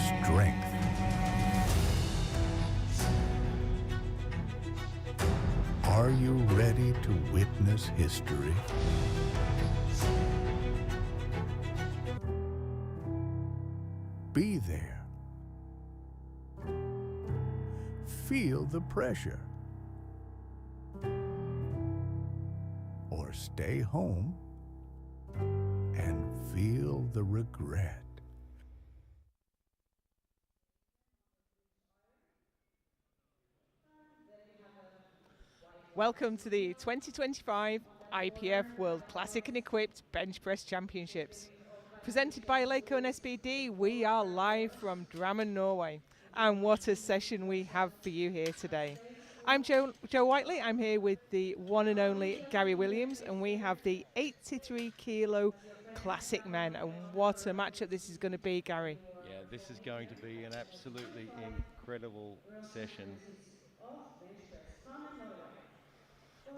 strength. Are you ready to witness history? Be there. Feel the pressure. Or stay home and feel the regret. Welcome to the 2025 IPF World Classic and Equipped Bench Press Championships. Presented by Leico and SBD, we are live from Drammen, Norway. And what a session we have for you here today. I'm Jo Whiteley. I'm here with the one and only Gary Williams, and we have the 83 kilo classic men. And what a matchup this is going to be, Gary. Yeah, this is going to be an absolutely incredible session.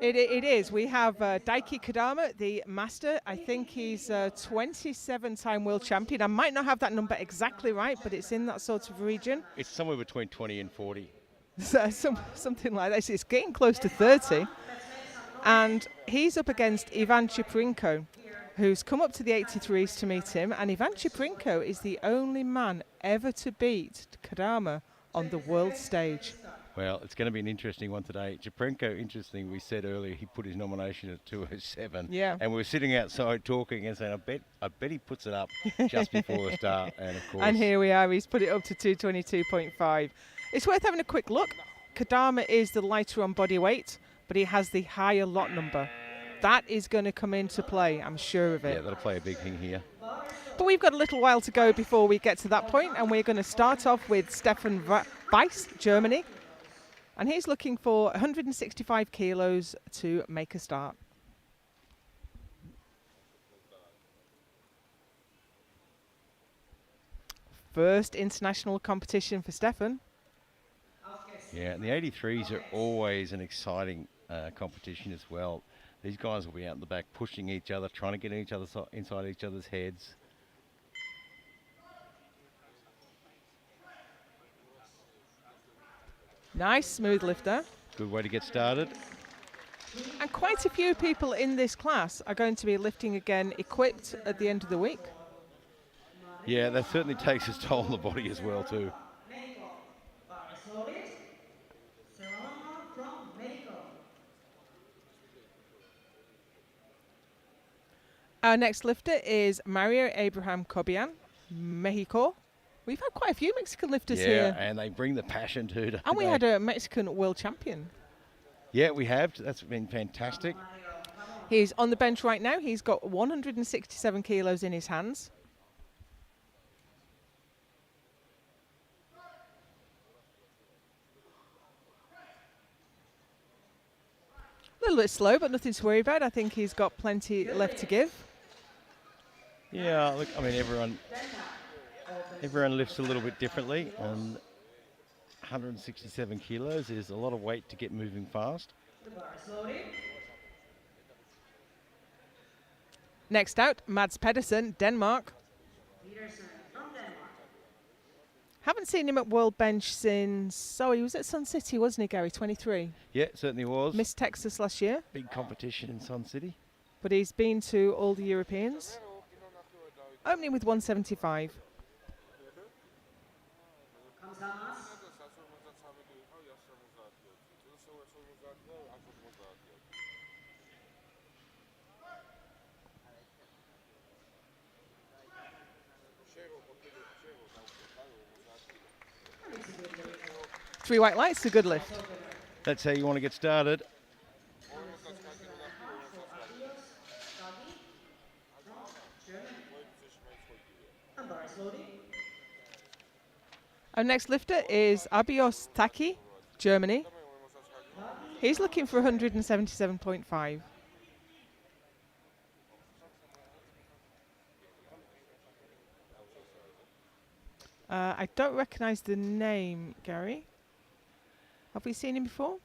It is. We have Daiki Kodama, the master. I think he's a 27-time world champion. I might not have that number exactly right, but it's in that sort of region. It's somewhere between 20 and 40. So, something like this. It's getting close to 30. And he's up against Ivan Chiprinko, who's come up to the 83s to meet him. And Ivan Chiprinko is the only man ever to beat Kodama on the world stage. Well, it's going to be an interesting one today. Chiprenko, interesting, we said earlier he put his nomination at 207. Yeah. And we were sitting outside talking and saying, I bet he puts it up just before the start. And of course. And here we are, he's put it up to 222.5. It's worth having a quick look. Kodama is the lighter on body weight, but he has the higher lot number. That is going to come into play, I'm sure of it. Yeah, that'll play a big thing here. But we've got a little while to go before we get to that point, and we're going to start off with Stefan Weiss, Germany. And he's looking for 165 kilos to make a start. First international competition for Stefan. Yeah, and the 83s are always an exciting competition as well. These guys will be out in the back pushing each other, trying to get inside each other's heads. Nice, smooth lifter. Good way to get started. And quite a few people in this class are going to be lifting again equipped at the end of the week. Yeah, that certainly takes its toll on the body as well too. Our next lifter is Mario Abraham Cobian, Mexico. We've had quite a few Mexican lifters here. Yeah, and they bring the passion too. And we had a Mexican world champion. Yeah, we have. That's been fantastic. He's on the bench right now. He's got 167 kilos in his hands. A little bit slow, but nothing to worry about. I think he's got plenty left to give. Yeah, look, I mean, everyone lifts a little bit differently, and 167 kilos is a lot of weight to get moving fast. Next out, Mads Pedersen, Denmark. Haven't seen him at World Bench since, he was at Sun City, wasn't he, Gary, 23? Yeah, certainly was. Missed Texas last year. Big competition in Sun City. But he's been to all the Europeans. Opening with 175. Three white lights, a good lift. That's how you want to get started. Our next lifter is Abios Taki, Germany. He's looking for 177.5. I don't recognise the name, Gary. Have we seen him before?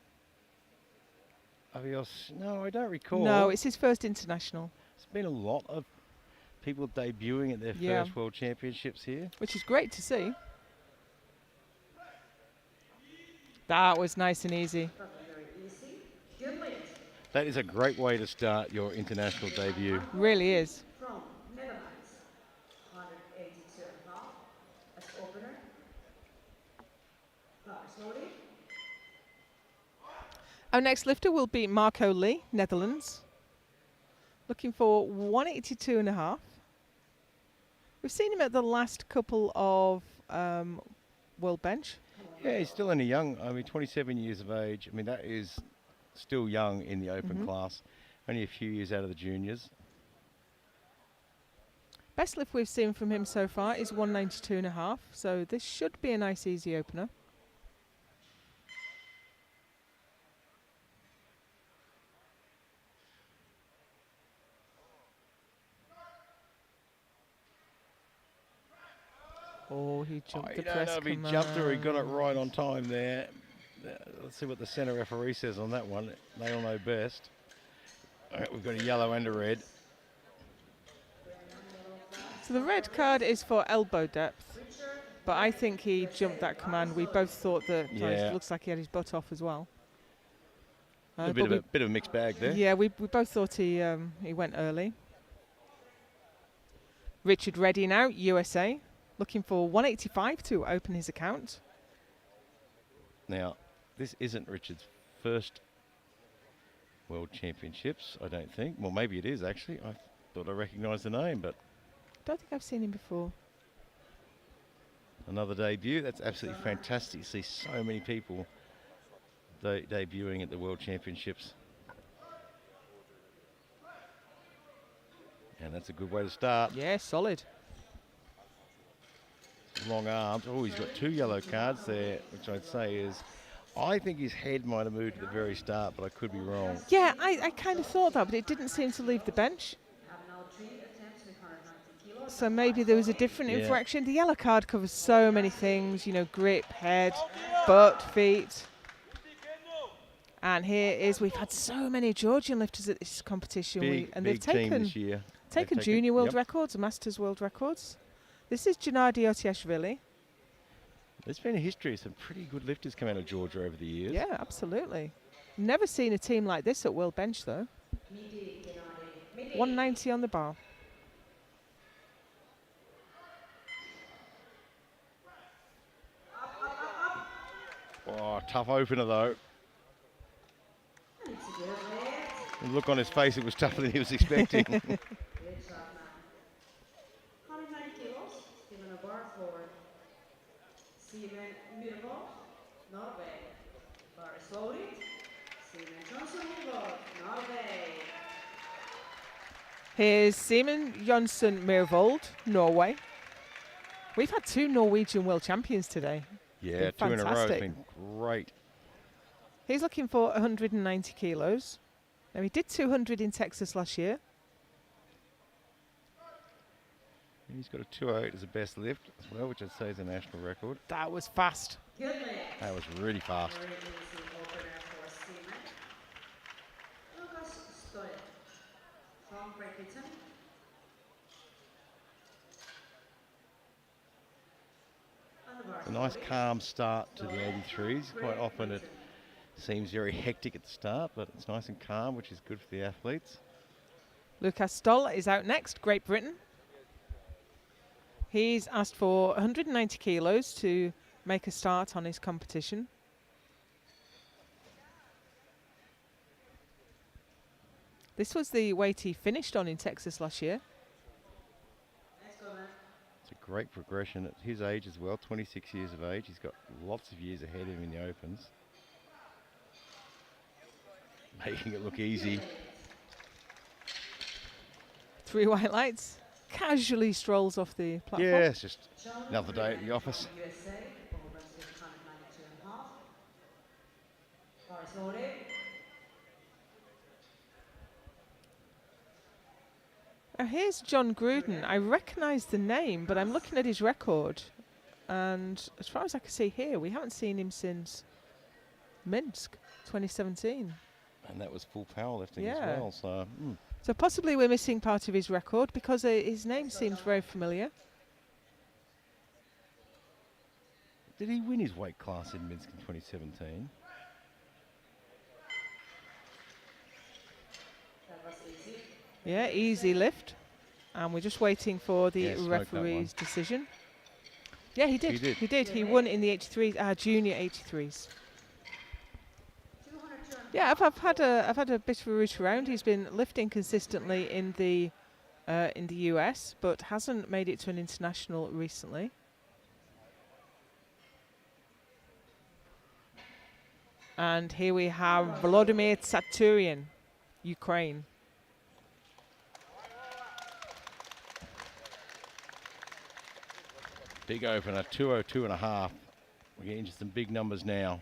Avios, no, I don't recall. No, it's his first international. There's been a lot of people debuting at their first World Championships here. Which is great to see. That was nice and easy. That is a great way to start your international debut. Really is. From Netherlands, 182.5 as opener. Slowly. Our next lifter will be Marco Lee, Netherlands. Looking for 182.5. We've seen him at the last couple of World Bench. Yeah, he's still only young. I mean, 27 years of age. I mean, that is still young in the open class. Only a few years out of the juniors. Best lift we've seen from him so far is 192.5. So this should be a nice, easy opener. Oh, he jumped the I don't press know if he command. jumped or he got it right on time there. Let's see what the centre referee says on that one. They all know best. All right, we've got a yellow and a red. So the red card is for elbow depth, but I think he jumped that command. We both thought that Yeah. it looks like he had his butt off as well. A bit of a mixed bag there. Yeah, we both thought he went early. Richard Reddy now, USA, looking for 185 to open his account. Now, this isn't Richard's first World Championships, I don't think. Well, maybe it is actually. I thought I recognised the name, but Don't think I've seen him before. another debut. That's absolutely fantastic to see so many people debuting at the World Championships. And that's a good way to start. Yeah, solid. Long arms. Oh, he's got 2 yellow cards there, which I'd say is, I think his head might have moved at the very start, but I could be wrong. Yeah, I kind of thought that, but it didn't seem to leave the bench. Have now 3 attempts with 190 kilos. So maybe there was a different Yeah. infraction. The yellow card covers so many things, you know, grip, head, butt, feet. And here is, we've had so many Georgian lifters at this competition. Big, and big they've team taken this year. taken They've junior world yep. records, masters world records. This is Gennady Otiashvili. There's been a history of some pretty good lifters come out of Georgia over the years. Yeah, absolutely. Never seen a team like this at World Bench, though. 190 on the bar. Oh, tough opener though. The look on his face, it was tougher than he was expecting. Good shot, man. 190 kilos, still on a bar for Simon Myhrvold, Norway. Bar is loaded. Simon Johnson Myhrvold, Norway. Here's Simon Jonsson Myhrvold, Norway. We've had 2 Norwegian world champions today. Yeah, Been 2 in a row. It's fantastic. been great. He's looking for 190 kilos. Now, he did 200 in Texas last year. He's got a 208 as a best lift as well, which I'd say is a national record. That was fast. Good lift. That was really fast. Very easy opener for Simon. Lucas Stoyan from Great Britain. On the bar A nice slowly. calm start to the 83s. Quite often it seems very hectic at the start, but it's nice and calm, which is good for the athletes. Lucas Stoll is out next, Great Britain. He's asked for 190 kilos to make a start on his competition. This was the weight he finished on in Texas last year. Let's go, man. It's a great progression at his age as well, 26 years of age. He's got lots of years ahead of him in the opens. Making it look easy. 3 white lights. Casually strolls off the platform. Yeah, it's just another day at the office. USA, over 192.5. Bar is loaded. Now here's John Gruden. I recognise the name, but I'm looking at his record. And as far as I can see here, we haven't seen him since Minsk 2017. And that was full powerlifting Yeah. as well. So, So possibly we're missing part of his record because his name seems very familiar. Did he win his weight class in Minsk in 2017? That was easy. Yeah, easy lift. And we're just waiting for the Yeah, smoked that referee's one. decision. Yeah, he did. He did. He did. He won in the 83s, junior 83s. 202. Yeah, I've had a bit of a route around. He's been lifting consistently in the US, but hasn't made it to an international recently. And here we have Volodymyr Tsaturian, Ukraine. Big opener, 202.5. We're getting into some big numbers now.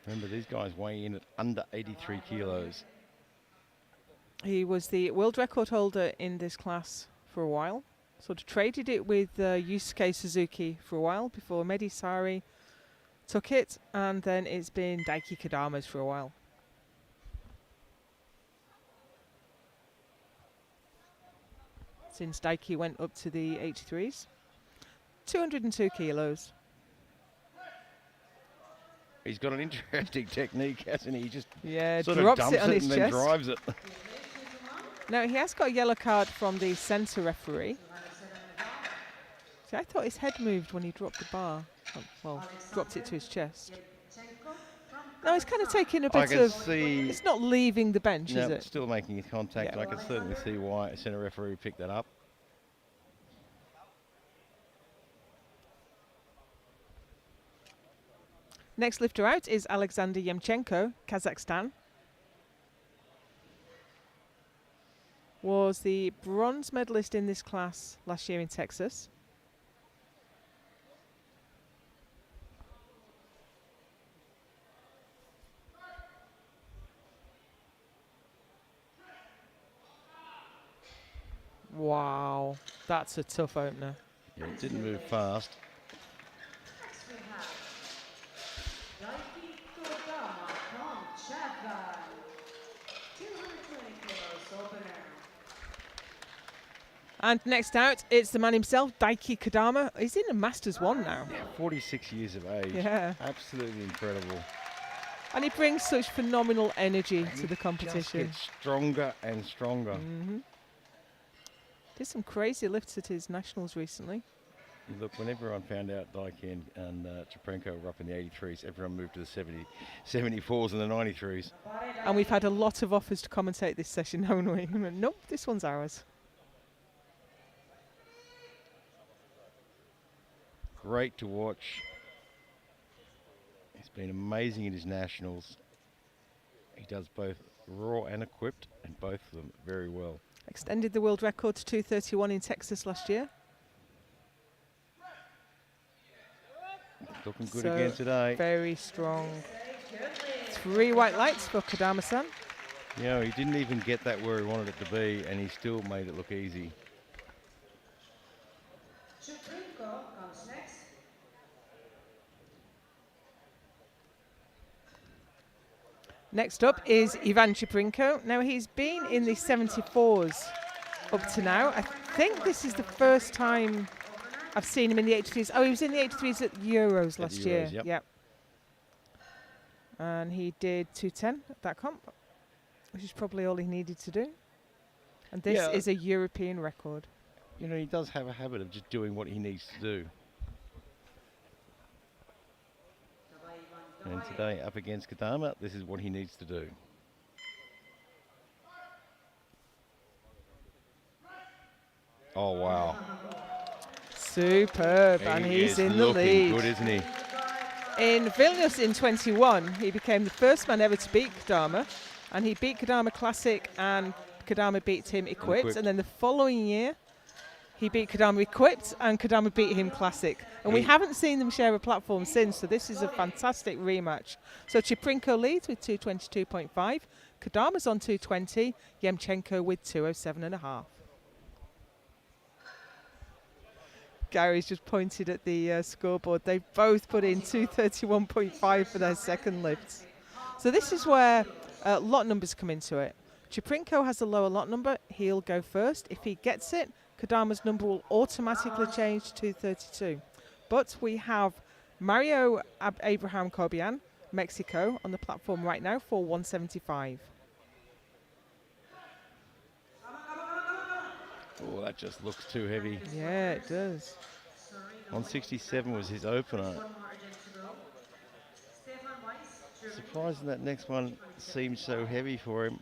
Remember, these guys weigh in at under 83 kilos. He was the world record holder in this class for a while. Sort of traded it with Yusuke Suzuki for a while before Mehdi Sari took it, and then it's been Daiki Kadama's for a while. Since Daiki went up to the 83s. 202 kilos. He's got an interesting technique, hasn't he? He just Yeah, sort of drops dumps it on his and then chest. drives it. Now, he has got a yellow card from the centre referee. See, I thought his head moved when he dropped the bar. Oh, well, dropped it to his chest. No, he's kind of taking a I bit can of... see. It's not leaving the bench, No, is it? still making contact. Yeah. And I can certainly see why a centre referee picked that up. Next lifter out is Alexander Yemchenko, Kazakhstan. Was the bronze medalist in this class last year in Texas. Wow, that's a tough opener. Yeah, it didn't move fast. Next we have Daiki Kodama from Japan. 220 kilos opener. And next out, it's the man himself, Daiki Kadama. He's in a Masters 1 now. Yeah, 46 years of age. Yeah. Absolutely incredible. And he brings such phenomenal energy to the Just competition. gets stronger and stronger. Mm-hmm. Did some crazy lifts at his nationals recently. Look, when everyone found out Daikin and Chaprenko were up in the 83s, everyone moved to the 74s and the 93s. And we've had a lot of offers to commentate this session, haven't we? Nope, this one's ours. Great to watch. He's been amazing in his nationals. He does both raw and equipped, and both of them very well. Extended the world record to 231 in Texas last year. Looking good So again today. Very strong. 3 white lights for Kadama-san. You know, he didn't even get that where he wanted it to be, and he still made it look easy. Chuprinko comes next. Next up is Ivan Chiprinko. Now, he's been in the 74s up to now. I think this is the first time I've seen him in the 83s. Oh, he was in the 83s at Euros last year. Euros, yep. Yep. And he did 210 at that comp, which is probably all he needed to do. And this Yeah. is a European record. You know, he does have a habit of just doing what he needs to do. And today, up against Kadama, this is what he needs to do. Oh, wow. Superb. He And he's is in the looking lead. good, isn't he? In Vilnius in 21, he became the first man ever to beat Kadama. And he beat Kadama Classic, and Kadama beat him equipped. Equipped. And then the following year, he beat Kadama equipped, and Kadama beat him classic. And we He- haven't seen them share a platform since, so this is a fantastic rematch. So Chiprinko leads with 222.5. Kadama's on 220. Yemchenko with 207.5. Gary's just pointed at the scoreboard. They both put in 231.5 for their second lifts. So this is where lot numbers come into it. Chiprinko has a lower lot number. He'll go first. If he gets it, Kadama's number will automatically change to 232. But we have Mario Abraham Cobian, Mexico, on the platform right now for 175. Oh, that just looks too heavy. Yeah, it does. 167 was his opener. Surprising that next one seemed so heavy for him.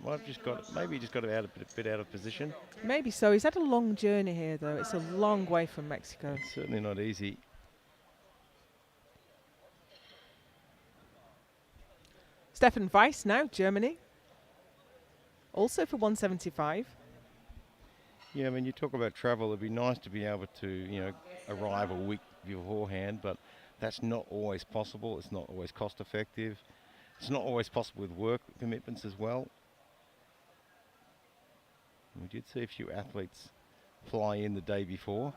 Maybe he just got a bit out of position. Maybe so. He's had a long journey here, though. It's a long way from Mexico. It's certainly not easy. Stefan Weiss now, Germany. Also for 175. Yeah, I mean, you talk about travel. It'd be nice to be able to, arrive a week beforehand, but that's not always possible. It's not always cost effective. It's not always possible with work commitments as well. We did see a few athletes fly in the day before.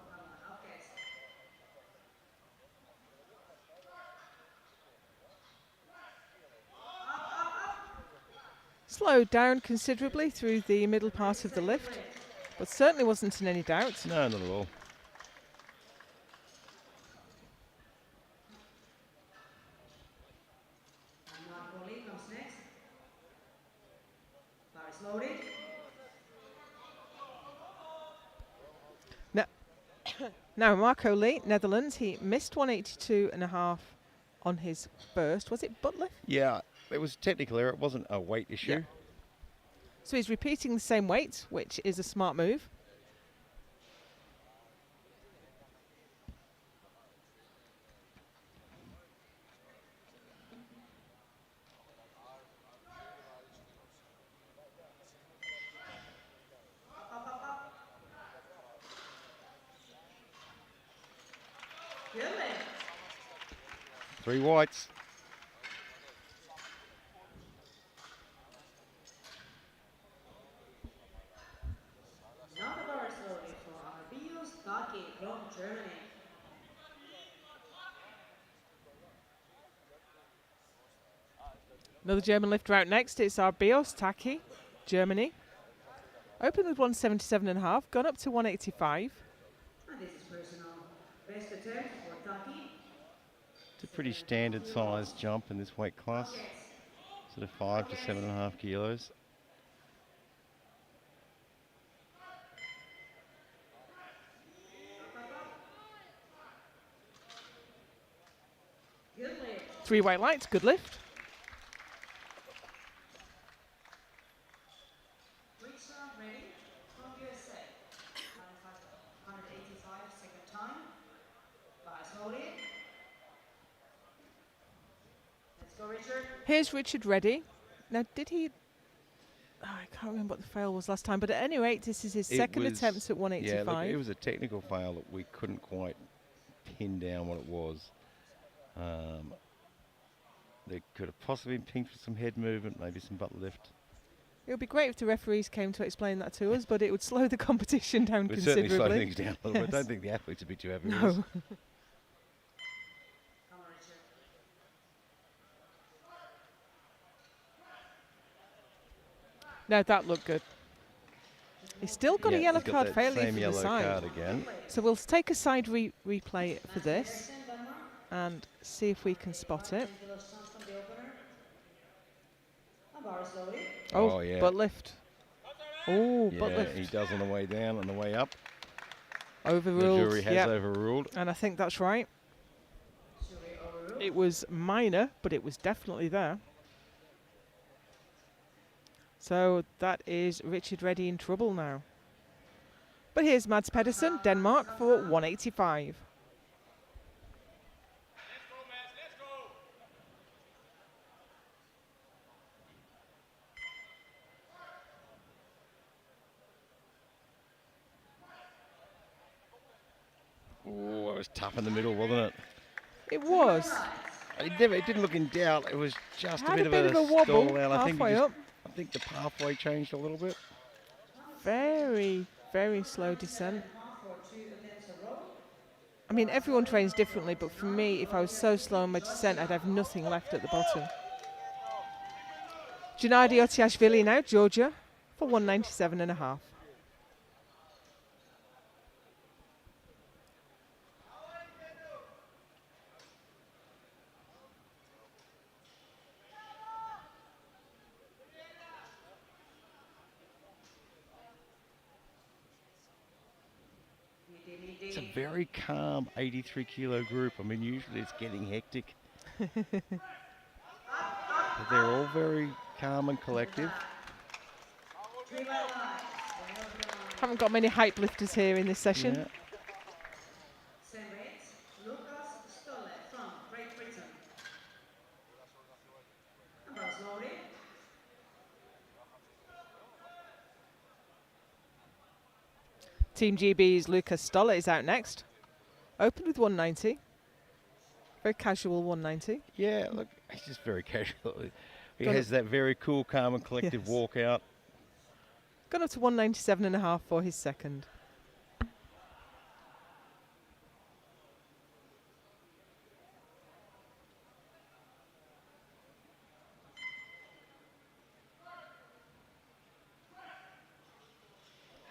Slowed down considerably through the middle part of the lift, but certainly wasn't in any doubt. No, not at all. Now, Marco Lee, Netherlands, he missed 182.5 on his burst. Was it butt lift? Yeah, it was a technical error. It wasn't a weight issue. Yeah. So he's repeating the same weight, which is a smart move. Three whites. From Germany. Another German lifter out next. It's our Bios Taki, Germany. Opened with 177.5, gone up to 185. And this is personal best attempt for Taki. It's a pretty standard size jump in this weight class. Sort of 5 to 7.5 kilos. Three white lights, good lift. Ready from USA. 185, second time. Slowly. Let's go, Richard. Here's Richard Reddy. Now, did he... Oh, I can't remember what the fail was last time, but at any rate, this is his second attempt at 185. Yeah, look, it was a technical fail that we couldn't quite pin down what it was. There could have possibly been pinged for some head movement, maybe some butt lift. It would be great if the referees came to explain that to us, but it would slow the competition down considerably. It would certainly slow things down a little bit. I don't think the athletes would be too happy with us. Come on, Richard. No, that looked good. He's still got a yellow card failure same for yellow the side. card again. So we'll take a side replay for this and see if we can spot it. Oh, yeah. Butt lift. Oh, butt Yeah, lift. he does on the way down and the way up. Overruled. The jury has overruled. And I think that's right. It was minor, but it was definitely there. So that is Richard Reddy in trouble now. But here's Mads Pedersen, Denmark, for 185. Oh, it was tough in the middle, wasn't it? It was. It didn't look in doubt. It was just a bit of a wobble stall out. halfway up. I think the pathway changed a little bit. Very, very slow descent. I mean, everyone trains differently, but for me, if I was so slow in my descent, I'd have nothing left at the bottom. Gennady Otiashvili now, Georgia, for 197.5. It's a very calm 83 kilo group. I mean, usually it's getting hectic. But they're all very calm and collective. Haven't got many hype lifters here in this session. Yeah. Same weight, Lucas Stolle from Great Britain. And bars loaded. Team GB's Lucas Stoller is out next. Opened with 190. Very casual 190. Yeah, look, he's just very casual. He Got has that very cool, calm and collective Yes. walkout. Gone up to 197.5 for his second.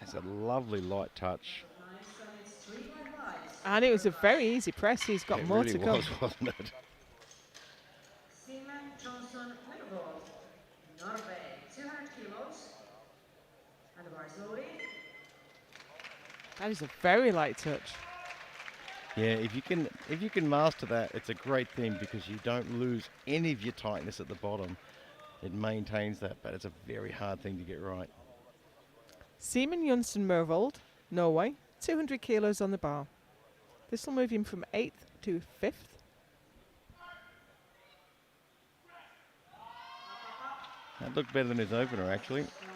Has a lovely light touch. Nice, and it's 3 by 5. And it was a very easy press. He's got It more really to go. was, wasn't it? Seaman Johnson Wintervold, Norway, 200 kilos. And the bar is loaded. That is a very light touch. Yeah, if you can master that, it's a great thing because you don't lose any of your tightness at the bottom. It maintains that, but it's a very hard thing to get right. Seaman Jonsson Mørvold, Norway, 200 kilos on the bar. This will move him from 8th to 5th. That looked better than his opener, actually. Strong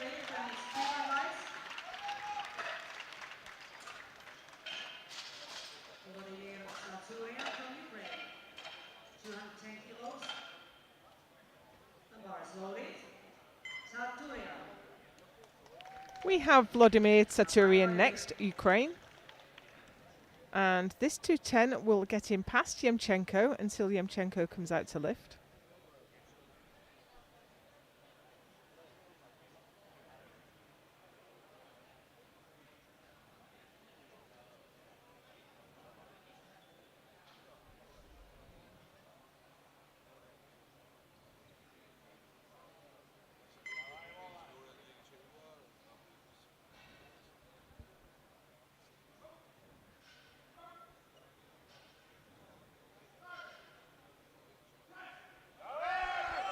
weight, and it's 3 by 5. Vladimir Saturia from Ukraine, 210 kilos. The bar is loaded. Saturia. We have Vladimir Tsaturian next, Ukraine. And this 210 will get him past Yemchenko until Yemchenko comes out to lift.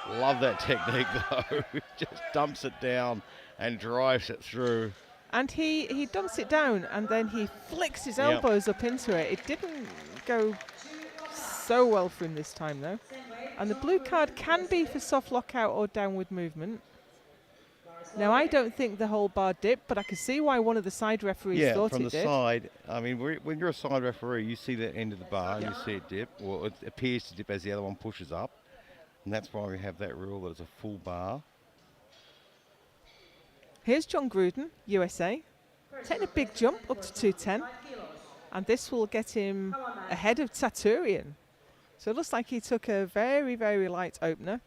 Love that technique, though. Just dumps it down and drives it through. And he dumps it down and then he flicks his Yep. elbows up into it. It didn't go so well for him this time, though. And the blue card can be for soft lockout or downward movement. Now, I don't think the whole bar dipped, but I can see why one of the side referees Yeah, thought from it the did. side. I mean, when you're a side referee, you see that end of the bar and you see it dip. Well, it appears to dip as the other one pushes up. And that's why we have that rule that it's a full bar. Here's John Gruden, USA, taking a big jump up to 210. 5 kilos. And this will get him ahead of Taturian. So it looks like he took a very, very light opener.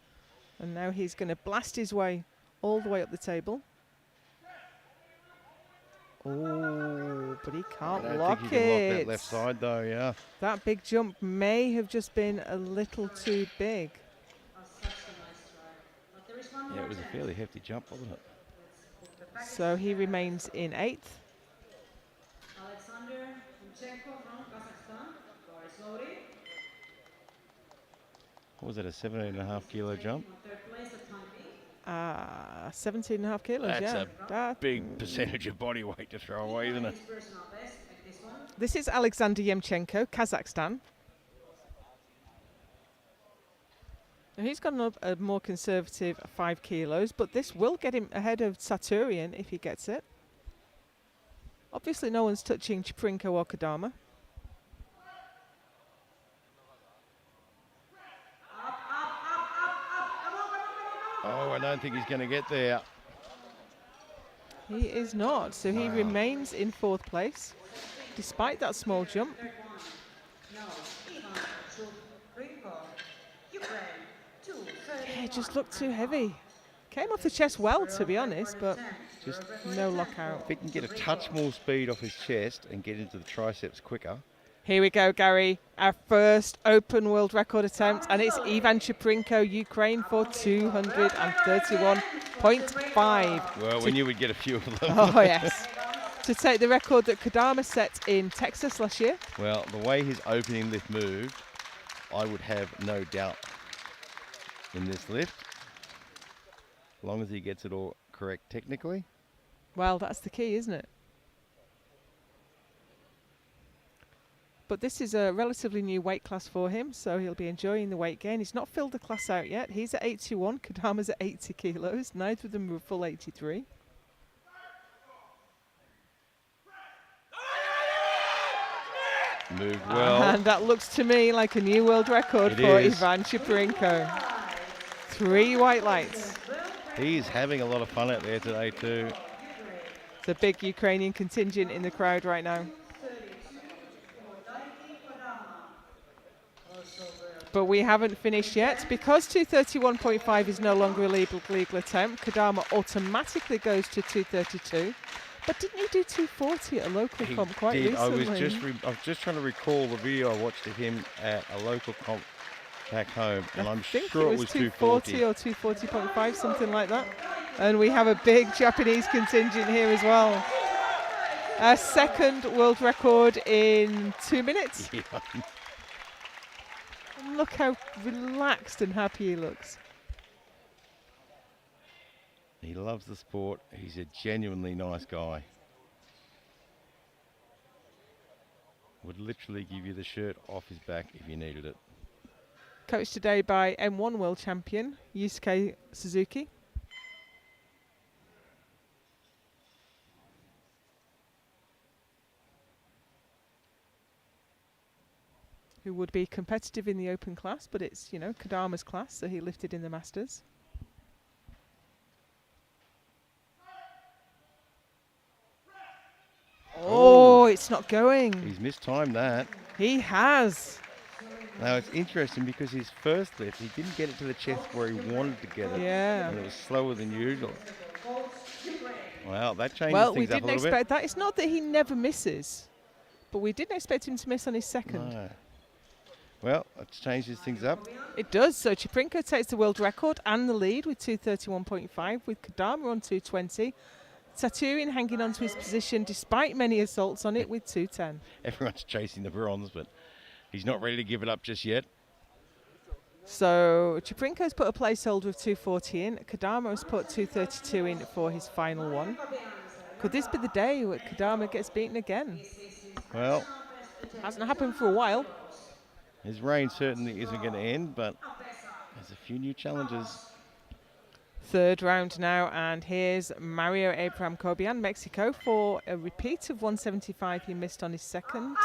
And now he's going to blast his way all the way up the table. Oh, but he I can't don't lock think you can lock it. that left side, though, yeah. That big jump may have just been a little too big. Oh, such a nice try. But there is one Yeah, more it was a chance. fairly hefty jump, wasn't it? Let's put the package So he together. remains in 8th. Alexander Yemchenko from Kazakhstan. Bar is loaded. What was it, a 17.5 kilo jump? On third place at time B. 17.5 kilos, That's yeah. a That- big percentage of body weight to throw away, isn't it? His personal best at this one. This is Alexander Yemchenko, Kazakhstan. Now he's gone up a more conservative 5 kilos, but this will get him ahead of Saturian if he gets it. Obviously, no one's touching Chiprinko or Kodama. Oh, I don't think he's going to get there. He is not, so he remains in 4th place, despite that small jump. Third one. No. Ivan Chuprinko. Ukraine. 2:30. Yeah, it just looked too heavy. Came off the chest well, to be honest, but Just no lockout. if he can get a touch more speed off his chest and get into the triceps quicker. Here we go, Gary. Our first open world record attempt, and it's Ivan Chiprinko, Ukraine, for 231.5. Well, we knew we'd get a few of them. Oh, yes. to take the record that Kodama set in Texas last year. Well, the way his opening lift moved, I would have no doubt in this lift. As long as he gets it all correct technically. Well, that's the key, isn't it? But this is a relatively new weight class for him, so he'll be enjoying the weight gain. He's not filled the class out yet. He's at 81, Kodama's at 80 kilos. Neither of them were full 83. Moved well. And that looks to me like a new world record It for is. Ivan Chiprenko. 3 white lights. He's having a lot of fun out there today too. It's a big Ukrainian contingent in the crowd right now. But we haven't finished yet. Because 231.5 is no longer a legal attempt, Kodama automatically goes to 232. But didn't he do 240 at a local He comp quite did. recently? I was just trying to recall the video I watched of him at a local comp back home, and I'm I think sure it was 240 or 240.5, something like that. And we have a big Japanese contingent here as well. A second world record in 2 minutes. Yeah. And look how relaxed and happy he looks. He loves the sport. He's a genuinely nice guy. Would literally give you the shirt off his back if you needed it. Coached today by M1 world champion Yusuke Suzuki. Who would be competitive in the open class, but it's, you know, Kodama's class, so he lifted in the Masters. Oh, it's not going. He's mistimed that. He has. Now it's interesting because his first lift, he didn't get it to the chest where he wanted to get it. Yeah. And it was slower than usual. Well, that changes Well, we things up a didn't little expect that. It's not that he never misses, but we didn't expect him to miss on his second. No. Well, that changes things up. It does. So Chiprenko takes the world record and the lead with 231.5, with Kodama on 220. Saturin hanging on to his position despite many assaults on it with 210. Everyone's chasing the bronze, but he's not ready to give it up just yet. So Chiprenko's put a placeholder of 240 in. Kodama has put 232 in for his final one. Could this be the day where Kodama gets beaten again? Well, Hasn't happened for a while. his reign certainly isn't going to end, but there's a few new challenges. Third round now, and here's Mario Abraham Cobian, Mexico, for a repeat of 175 he missed on his second.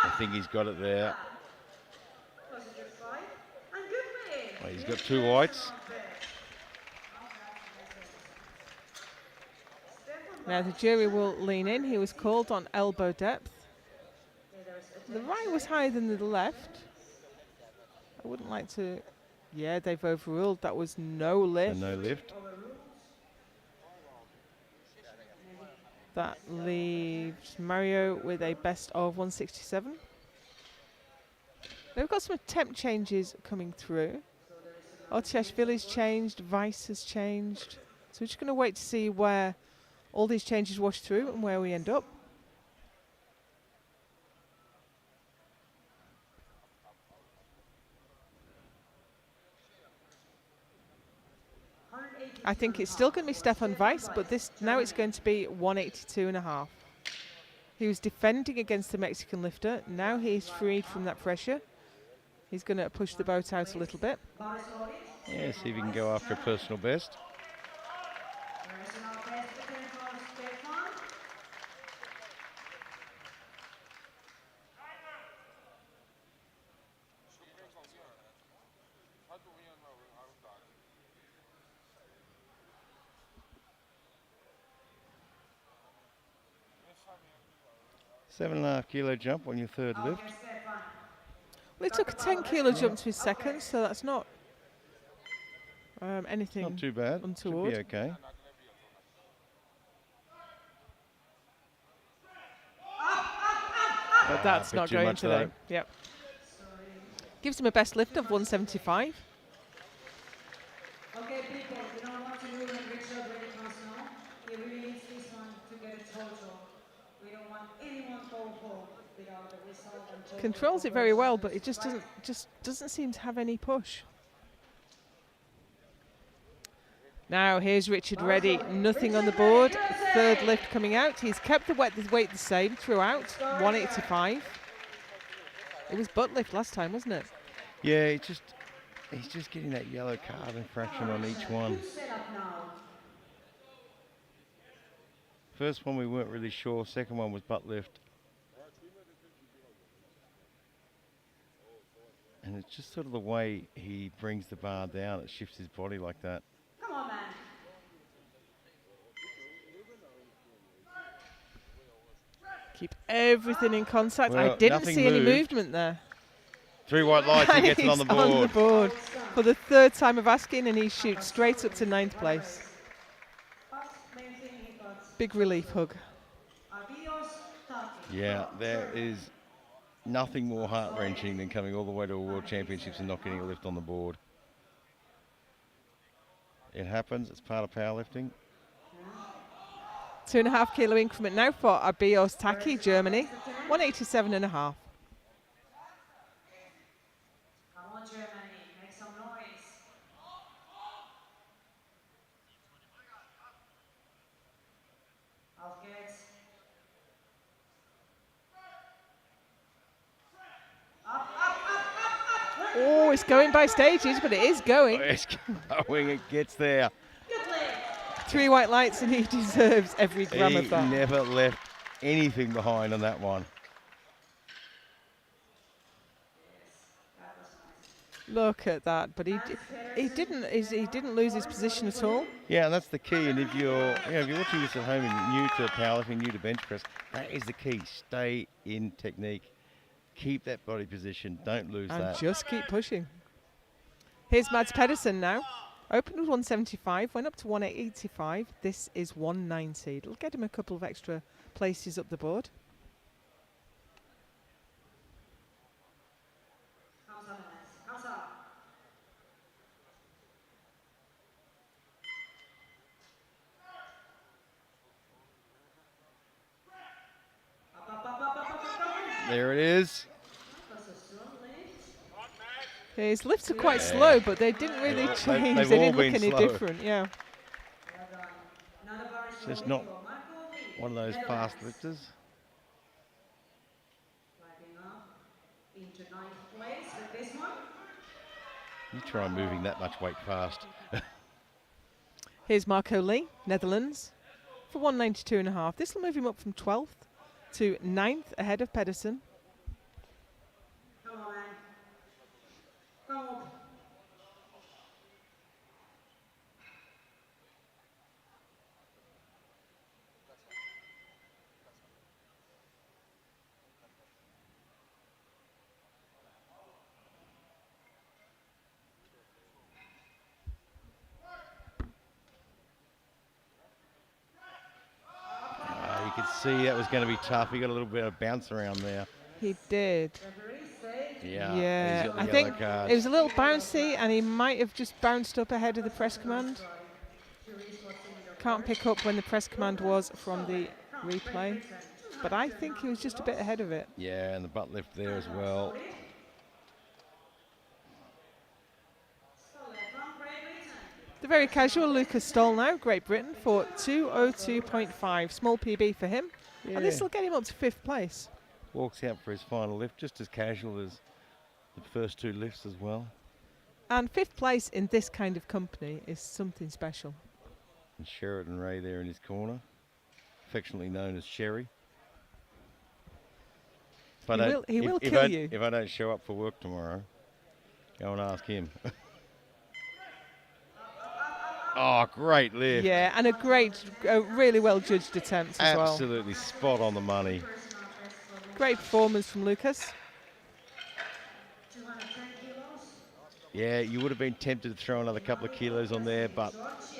I think he's got it there. Well, he's got 2 whites. Now the jury will lean in. He was called on elbow depth. The right was higher than the left. I wouldn't like to... Yeah, they've overruled. That was no lift. And no lift. That leaves Mario with a best of 167. We've got some attempt changes coming through. Otiashvili's changed, Vice has changed. So we're just going to wait to see where all these changes wash through and where we end up. I think it's still going to be Stefan Weiss, but this now it's going to be 182.5. He was defending against the Mexican lifter. Now he's freed from that pressure. He's going to push the boat out a little bit. Yeah, see if he can go after a personal best. $7.5 kilo jump on your third lift. Well, he took a 10 kilo jump to his second, so that's not anything Not too bad. untoward. Should be okay. But that's bit not too going much today. though. Yep. Gives him a best lift of 175. Okay, people, we don't want to ruin Richard when he comes home. He really needs this one to get it told anyone go home without the result and total Controls it very well, but it conversion. just doesn't seem to have any push. Now here's Richard Reddy, nothing on the board. Third lift coming out. He's kept the weight the same throughout, 185. It was butt lift last time, wasn't it? Yeah, he's just getting that yellow card infraction on each one. Good setup now. First one we weren't really sure. Second one was butt lift. And it's just sort of the way he brings the bar down. It shifts his body like that. Come on, man. Keep everything in contact. Well, I didn't nothing see any moved. movement there. 3 white lights, he gets it on the He's on the board. board for the third time of asking, and he shoots straight up to 9th place. But main thing he got. Big relief hug. Adios, Taki. Yeah, there is nothing more heart-wrenching than coming all the way to a World Championships and not getting a lift on the board. It happens, it's part of powerlifting. 2.5 kilo increment now for Abios Taki, Germany. 187.5. Come on, Germany, make some noise. Alfgets. Oh, it's going by stages, but it is going. It's going, it gets there. Good leg. 3 white lights, and he deserves every gram He of that. never left anything behind on that one. Look at that, but he didn't lose his position at all. Yeah, and that's the key. And if you're watching this at home and new to powerlifting, new to bench press, that is the key. Stay in technique. Keep that body position. Don't lose And that. just keep pushing. Here's Mads Pedersen now. Opened with 175, went up to 185. This is 190. It'll get him a couple of extra places up the board. Comes up, comes up. There it is. That's a strong lift. His lifts are quite slow, but they didn't really They've change. all They didn't look been any slow. different, yeah. Well done. Another bar is It's just rolling not for Marco V. one of those Netherlands. fast lifters. Climbing up into 9th place with this one. You try moving that much weight fast. Here's Marco Lee, Netherlands, for 192.5. This will move him up from 12th to 9th ahead of Pedersen. Come on, man. Come on. You could see that was going to be tough. He got a little bit of bounce around there. He did. Referee say Yeah. Yeah, He's got the I yellow think card. it was a little bouncy, and he might have just bounced up ahead of the press command. Can't pick up when the press command was from the replay, but I think he was just a bit ahead of it. Yeah, and the butt lift there as well. The very casual Lucas Stoll now, Great Britain, for 202.5. Small PB for him. Yeah. And this will get him up to 5th place. Walks out for his final lift, just as casual as the first 2 lifts as well. And 5th place in this kind of company is something special. And Sheridan Ray there in his corner, affectionately known as Sherry. He will kill you. If I don't show up for work tomorrow, go and ask him. Oh, great lift. Yeah, and a really well judged attempt as well. Absolutely spot on the money. Great performance from Lucas. 210 kilos. Yeah, you would have been tempted to throw another couple of kilos on there, but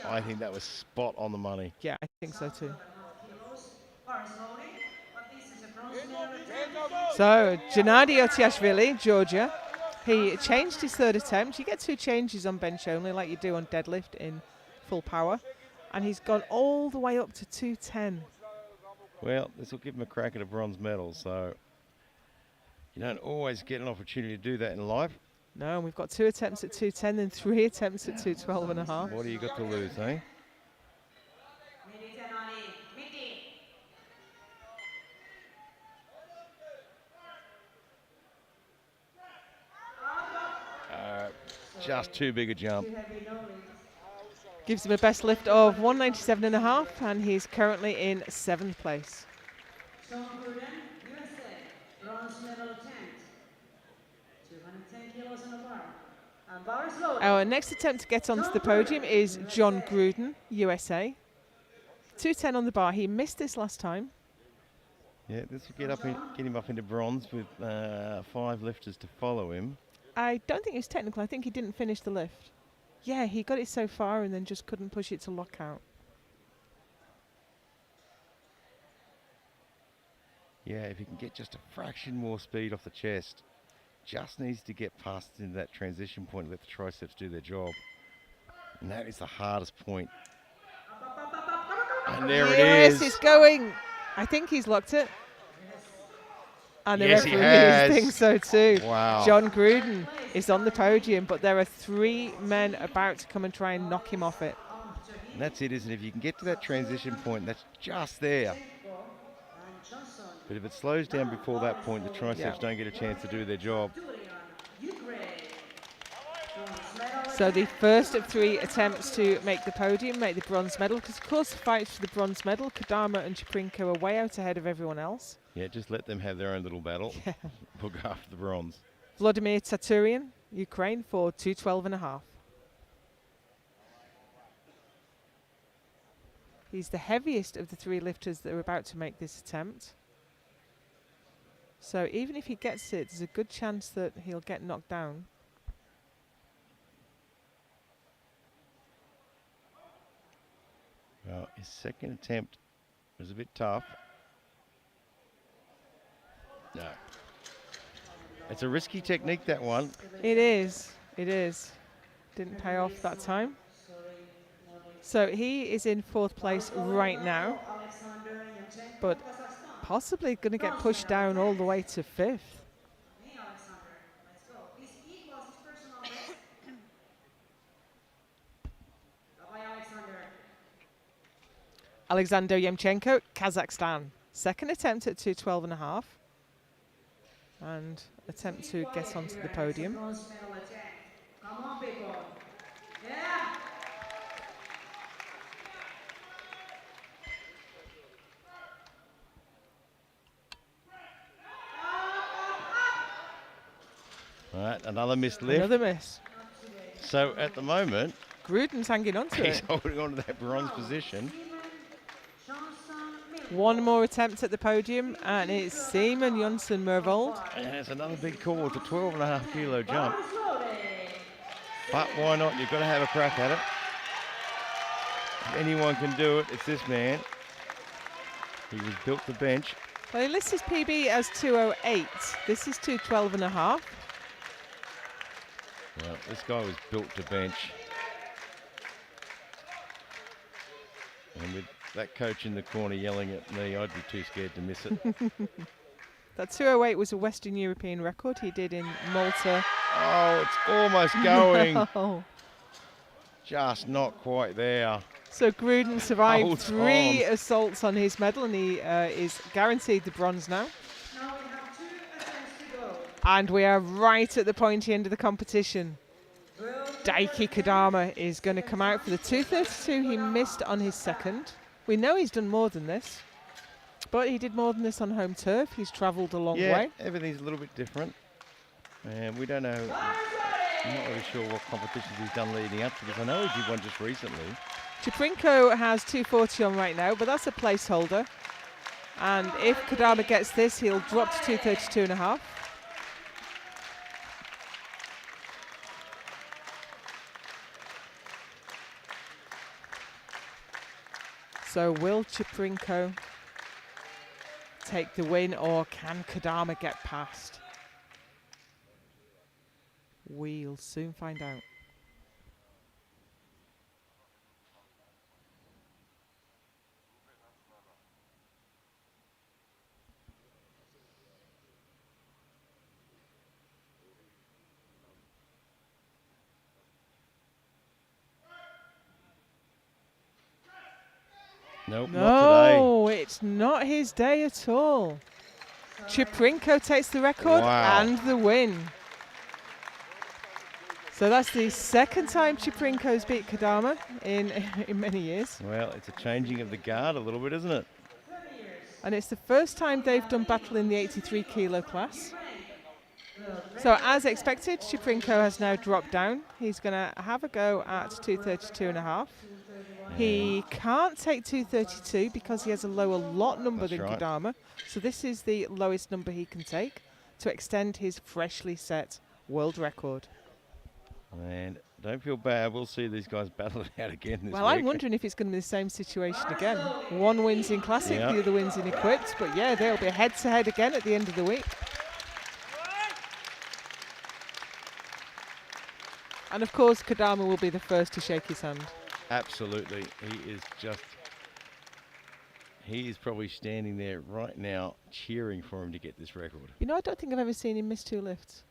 I think that was spot on the money. Yeah, I think so too. Kilos. Bar is loading, but this is a bronze medal attempt. So, Gennady Otiashvili, Georgia. He changed his 3rd attempt. You get 2 changes on bench only, like you do on deadlift in full power. And he's gone all the way up to 210. Well, this will give him a crack at a bronze medal, so you don't always get an opportunity to do that in life. No, and we've got 2 attempts at 2:10 and 3 attempts at 2:12 and a half. What do you got to lose, eh? Just too big a jump. Gives him a best lift of 197 and a half, and he's currently in 7th place. Sean Gruden, USA, bronze medal attempt, 210 kilos on the bar. And bar is loaded. Our next attempt to get onto the podium is John Gruden, USA. 210 on the bar. He missed this last time. Yeah, this will get him up into bronze with 5 lifters to follow him. I don't think it was technical. I think he didn't finish the lift. Yeah, he got it so far and then just couldn't push it to lockout. Yeah, if he can get just a fraction more speed off the chest, just needs to get past into that transition point and let the triceps do their job. And that is the hardest point. And there it is. It's going. I think he's locked it. And the Yes, he referee has. thinks so too. Wow. John Gruden is on the podium, but there are 3 men about to come and try and knock him off it. And that's it, isn't it? If you can get to that transition point, that's just there. But if it slows down before that point, the triceps don't get a chance to do their job. So the first of 3 attempts to make the podium, make the bronze medal, because of course the fight for the bronze medal, Kodama and Chaprinko are way out ahead of everyone else. Yeah, just let them have their own little battle. We'll go after the bronze. Vladimir Taturian, Ukraine, for 2:12 and a half. He's the heaviest of the 3 lifters that are about to make this attempt. So even if he gets it, there's a good chance that he'll get knocked down. Well, his second attempt was a bit tough. No. It's a risky technique, that one. It is. It is. Didn't pay off that time. So he is in 4th place right now, but possibly going to get pushed down all the way to 5th. Alexander Yemchenko, Kazakhstan. Second attempt at 2:12 and a half. And attempt to get onto the podium. Come on, people. Yeah. All right, another missed lift. Another miss. So at the moment, Gruden's hanging on to he's it. holding on to that bronze position. 1 more attempt at the podium, and it's Simon Jonsson Mervold. And it's another big call with a 12.5 kilo jump. But why not? You've got to have a crack at it. If anyone can do it, it's this man. He was built to bench. Well, he lists his PB as 2:08. This is 2:12 and a half. Well, this guy was built to bench. And with that coach in the corner yelling at me, I'd be too scared to miss it. That 2:08 was a Western European record he did in Malta. Oh, it's almost going. No. Just not quite there. So Gruden survived Hold 3 on. assaults on his medal, and he is guaranteed the bronze now. Now we have 2 attempts to go. And we are right at the pointy end of the competition. Daiki Kodama is going to come out for the 2:32 he missed on his second. We know he's done more than this, but he did more than this on home turf. He's travelled a long way. Everything's a little bit different. And we don't know, I'm not really sure what competitions he's done leading up to this. I know he did one just recently. Chaprinko has 2:40 on right now, but that's a placeholder. And if Kodama gets this, he'll drop to 2:32 and a half. So will Chaprinko take the win, or can Kodama get past? We'll soon find out. Nope, not today. No, it's not his day at all. Chiprinko takes the record Wow. and the win. So that's the second time Chiprinko's beat Kadama in many years. Well, it's a changing of the guard a little bit, isn't it? And it's the first time they've done battle in the 83 kilo class. So as expected, Chiprinko has now dropped down. He's going to have a go at 232.5. He can't take 232 because he has a lower lot number That's than right. Kadama. So this is the lowest number he can take to extend his freshly set world record. And don't feel bad. We'll see these guys battle it out again this Well, week. I'm wondering if it's going to be the same situation again. One wins in Classic, Yeah. the other wins in Equipped. But yeah, they'll be head-to-head again at the end of the week. And of course, Kadama will be the first to shake his hand. Absolutely. He is probably standing there right now cheering for him to get this record. You know, I don't think I've ever seen him miss 2 lifts.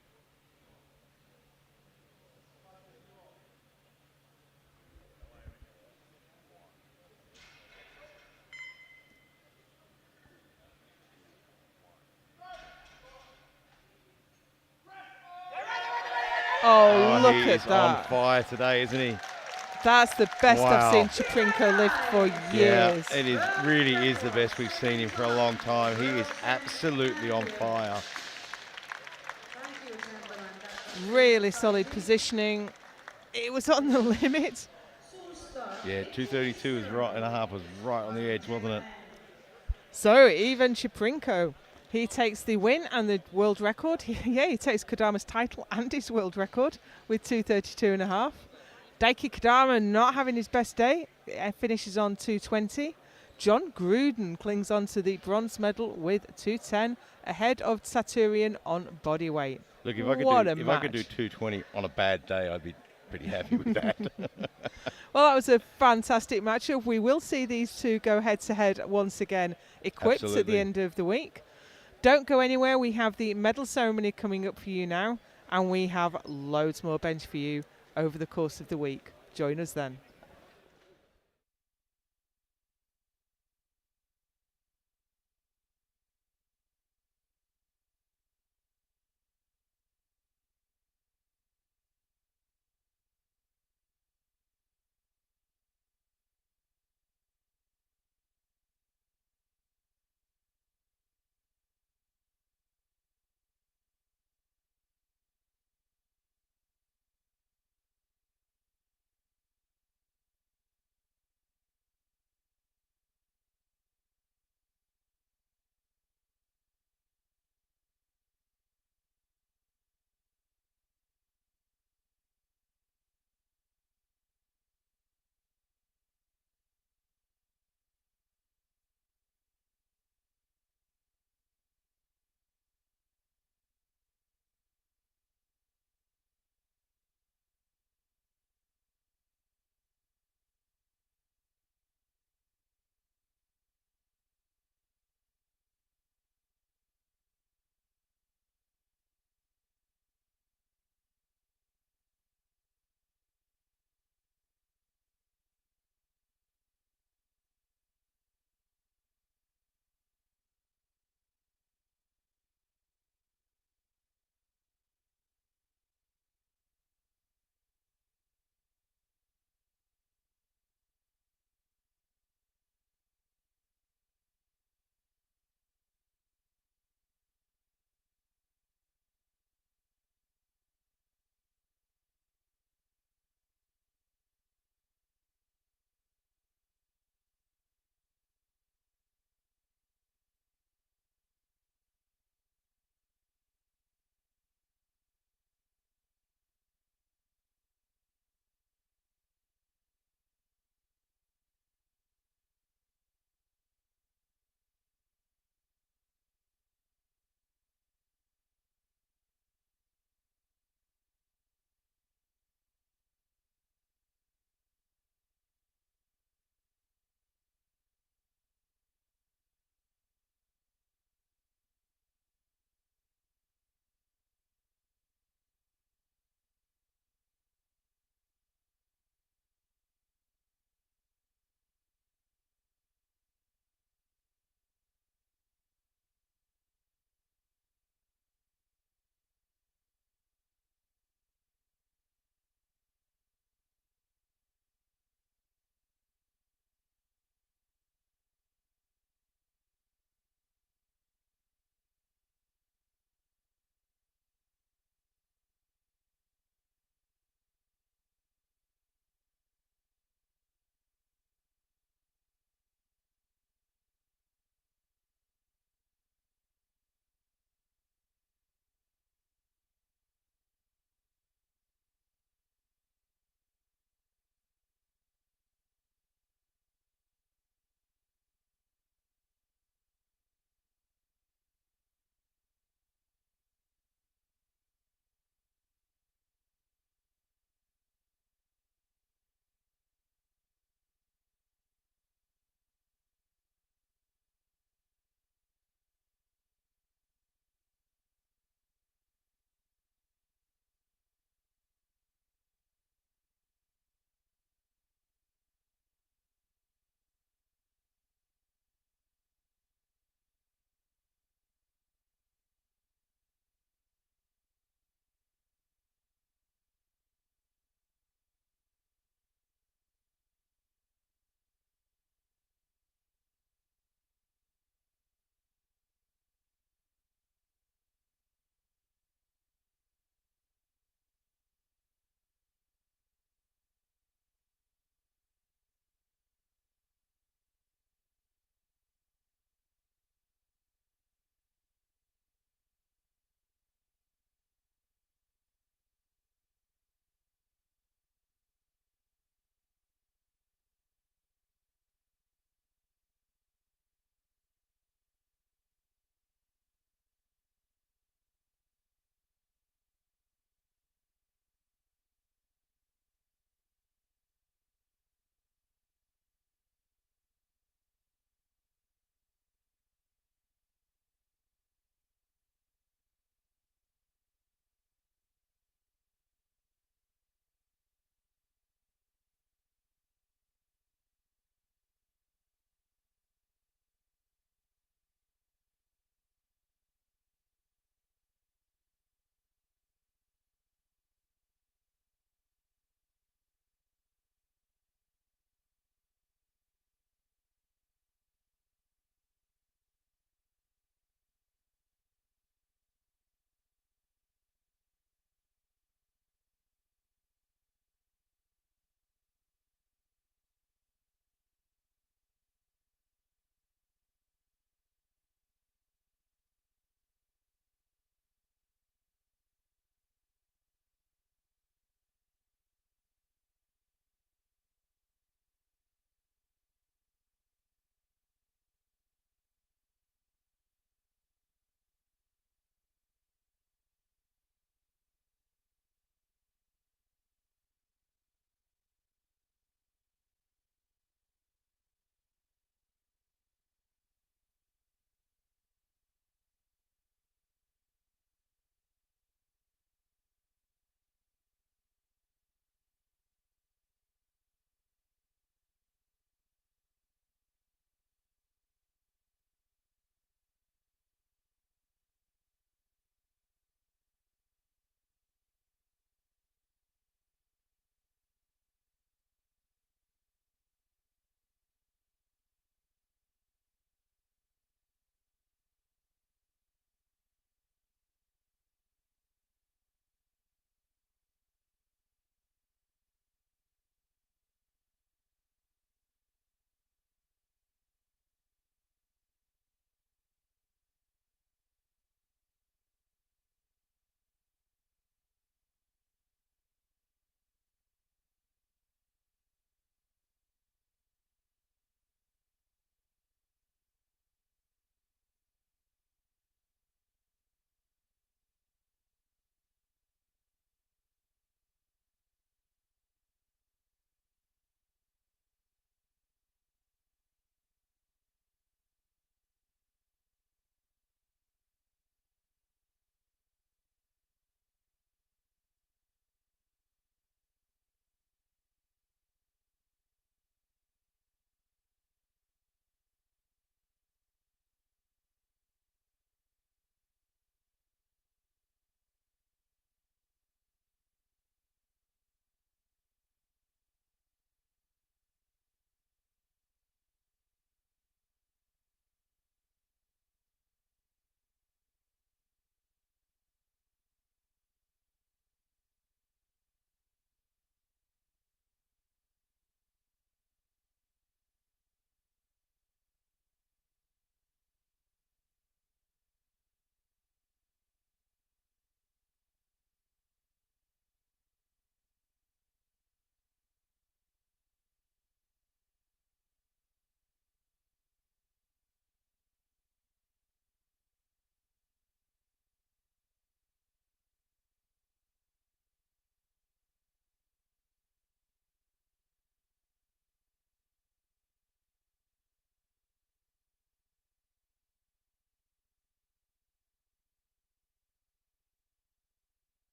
Oh, look he at is on that. fire today, isn't he? That's the best Wow. I've seen Chiprinko lift for years. Yeah, it really is the best we've seen him for a long time. He is absolutely on fire. Really solid positioning. It was on the limit. Yeah, 232 is right and a half was right on the edge, wasn't it? So even Chiprinko, he takes the win and the world record. He takes Kadama's title and his world record with 232.5. Daiki Kadama not having his best day, finishes on 220. John Gruden clings on to the bronze medal with 210, ahead of Saturian on body weight. Look, if I could do 220 on a bad day, I'd be pretty happy with that. Well, that was a fantastic matchup. We will see these two go head-to-head once again, equipped at the Absolutely. end of the week. Don't go anywhere. We have the medal ceremony coming up for you now, and we have loads more bench for you over the course of the week. Join us then.